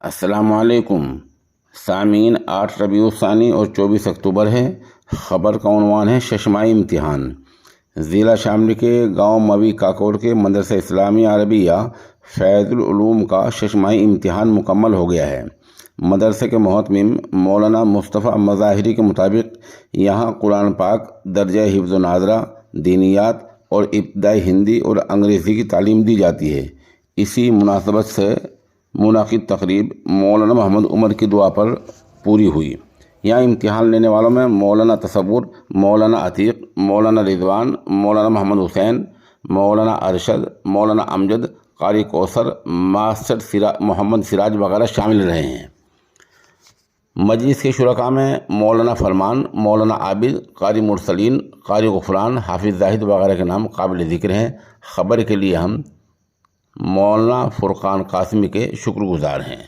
السلام علیکم سامعین، 8 ربیع الثانی اور 24 اکتوبر ہے۔ خبر کا عنوان ہے ششماہی امتحان۔ ضلع شاملی کے گاؤں موی کاکوڑ کے مدرسہ اسلامیہ عربیہ فیض العلوم کا ششماہی امتحان مکمل ہو گیا ہے۔ مدرسے کے محتمم مولانا مصطفیٰ مظاہری کے مطابق یہاں قرآن پاک، درجہ حفظ و ناظرہ، دینیات اور ابتدائی ہندی اور انگریزی کی تعلیم دی جاتی ہے۔ اسی مناسبت سے منعقد تقریب مولانا محمد عمر کی دعا پر پوری ہوئی۔ یہاں امتحان لینے والوں میں مولانا تصور، مولانا عتیق، مولانا رضوان، مولانا محمد حسین، مولانا ارشد، مولانا امجد، قاری کوثر، ماسٹر محمد سراج وغیرہ شامل رہے ہیں۔ مجلس کے شرکاء میں مولانا فرمان، مولانا عابد، قاری مرسلین، قاری غفران، حافظ زاہد وغیرہ کے نام قابل ذکر ہیں۔ خبر کے لیے ہم مولانا فرقان قاسمی کے شکر گزار ہیں۔